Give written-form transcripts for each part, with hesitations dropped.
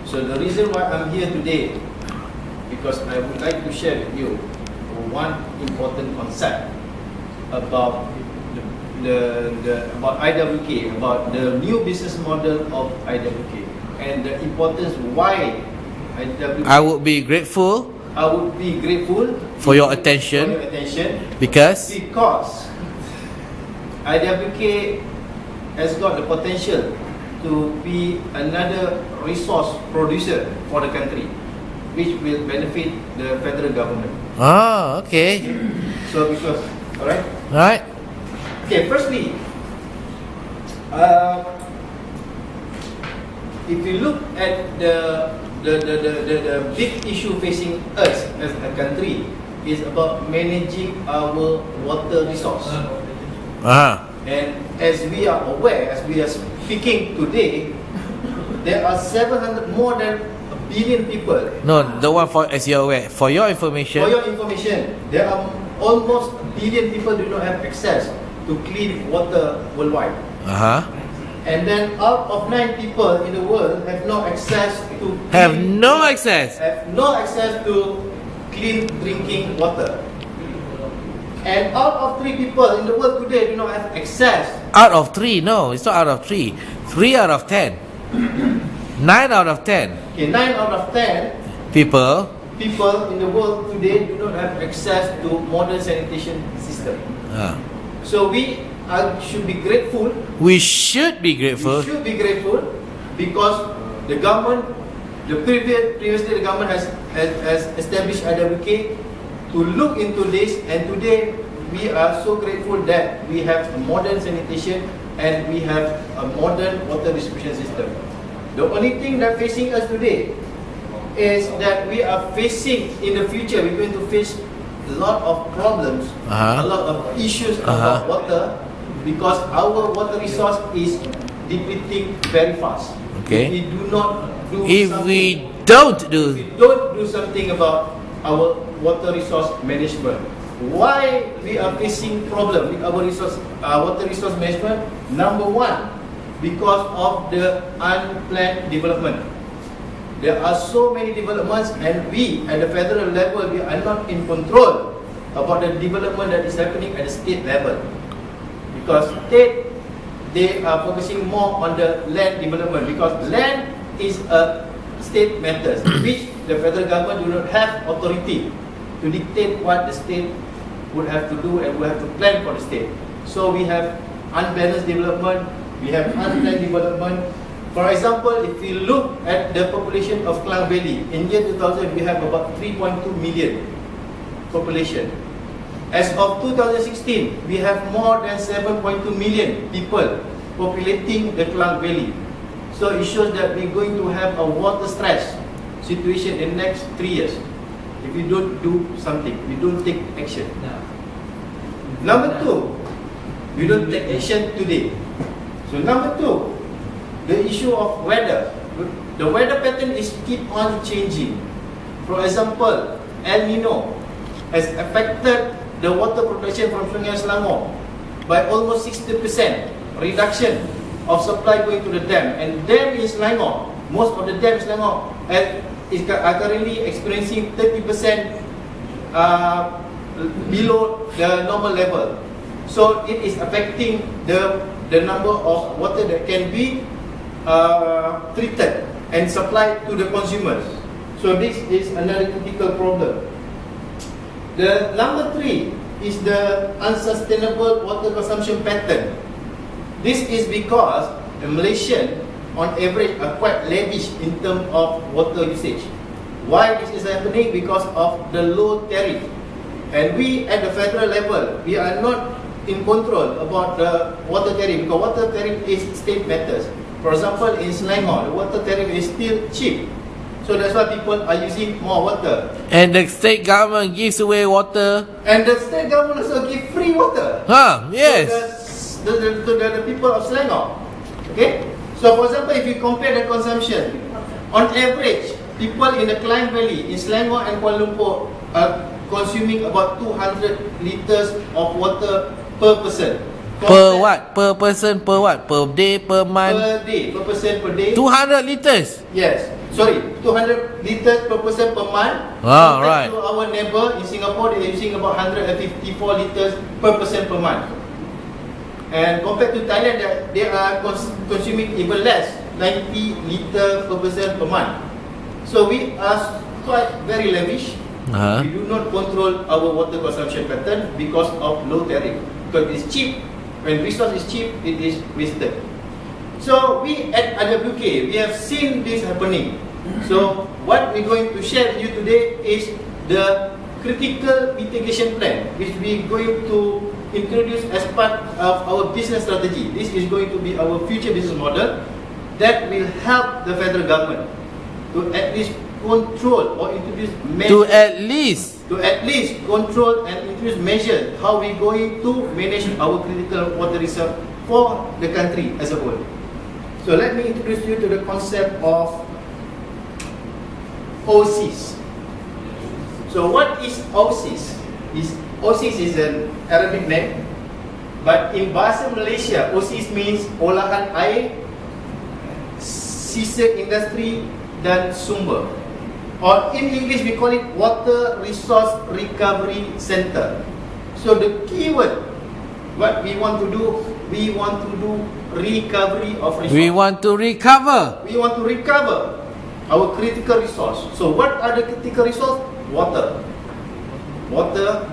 So the reason why I'm here today, because I would like to share with you one important concept about about IWK, about the new business model of IWK, and the importance why IWK. I would be grateful for your attention, because because IWK has got the potential to be another resource producer for the country, which will benefit the federal government. okay. So because, alright? Right. Okay, firstly, if you look at the big issue facing us as a country is about managing our water resource. And as we are aware, as we are speaking today, there are more than a billion people. No, the one for, as you're aware, for your information. For your information, there are almost a billion people do not have access to clean water worldwide. And then out of 9 people in the world have no access to clean drinking water. And out of 3 people in the world today do not have access. Out of 3, no, it's not out of 3. 3 out of 10. 9 out of 10. Okay, 9 out of 10 people in the world today do not have access to modern sanitation system. So we should be grateful. We should be grateful. Because the government, previously the government has established IWK to look into this, and today we are so grateful that we have a modern sanitation and we have a modern water distribution system. The only thing that facing us today is that we are facing, in the future, we're going to face a lot of problems, a lot of issues about water, because our water resource is depleting very fast. Okay. If we do not do If something, we don't do something about our water resource management, why we are facing problem with our water resource management? Number one, because of the unplanned development. There are so many developments, and we at the federal level, we are not in control about the development that is happening at the state level. Because state, they are focusing more on the land development, because land is a state matters, which the federal government do not have authority to dictate what the state would have to do and would have to plan for the state. So we have unbalanced development, we have unplanned development. For example, if we look at the population of Klang Valley, in year 2000 we have about 3.2 million population. As of 2016, we have more than 7.2 million people populating the Klang Valley. So it shows that we're going to have a water stress situation in the next 3 years if we don't do something, we don't take action. Number 2, we don't take action today. So number 2, the issue of weather. The weather pattern is keep on changing. For example, El Nino has affected the water production from Sungai Selangor by almost 60% reduction of supply going to the dam. And dam in Selangor, most of the dams in Selangor are currently experiencing 30% below the normal level. So it is affecting the number of water that can be treated and supplied to the consumers. So this is another critical problem. The number 3 is the unsustainable water consumption pattern. This is because the Malaysian on average are quite lavish in terms of water usage. Why this is happening? Because of the low tariff. And we at the federal level, we are not in control about the water tariff, because water tariff is state matters. For example, in Selangor, the water tariff is still cheap. So that's why people are using more water. And the state government gives away water. And the state government also give free water. Yes. To the people of Selangor. Okay? So for example, if you compare the consumption, on average, people in the Klang Valley, in Selangor and Kuala Lumpur are consuming about 200 liters of water per person. Per what? Per person, per what? Per day, per month? Per day, per person per day. 200 liters? Yes. 200 liters per person per month. Ah, Compared right. to our neighbor in Singapore, they are using about 154 liters per person per month. And compared to Thailand, they are consuming even less, 90 liters per person per month. So we are quite very lavish. Uh-huh. We do not control our water consumption pattern because of low tariff. Because it's cheap. When resource is cheap, it is wasted. So we at IWK, we have seen this happening. So what we're going to share with you today is the critical mitigation plan, which we're going to introduce as part of our business strategy. This is going to be our future business model that will help the federal government to at least control or introduce measures. To at least control and introduce measures how we're going to manage our critical water reserve for the country as a whole. So let me introduce you to the concept of OSIS. So what is OSIS? OSIS is an Arabic name, but in Bahasa Malaysia, OSIS means olahan air, sisa industri dan sumber. Or in English, we call it Water Resource Recovery Center. So the keyword, what we want to do, we want to do recovery of resource. We want to recover. We want to recover our critical resource. So what are the critical resource? Water. Water,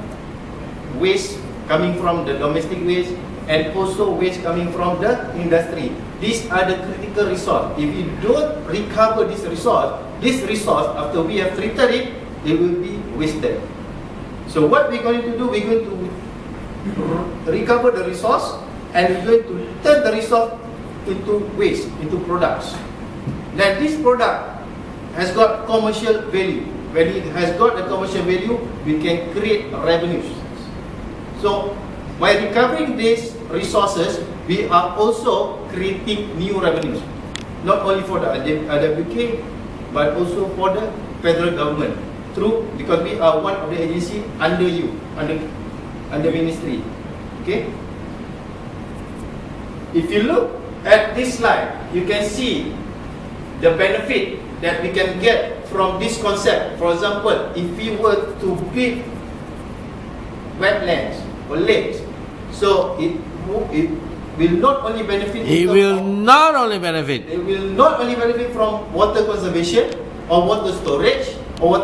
waste coming from the domestic waste, and also waste coming from the industry. These are the critical resource. If you don't recover this resource after we have treated it will be wasted. So what we're going to do, we're going to recover the resource and we're going to turn the resource into waste, into products. Now this product has got commercial value. When it has got a commercial value, we can create revenues. So by recovering these resources, we are also creating new revenues, not only for the IWK, but also for the federal government. Because we are one of the agency under you, under ministry. Okay. If you look at this slide, you can see the benefit that we can get from this concept. For example, if we were to build wetlands or lakes, so it will not only benefit. It will not only benefit from water conservation or water storage or water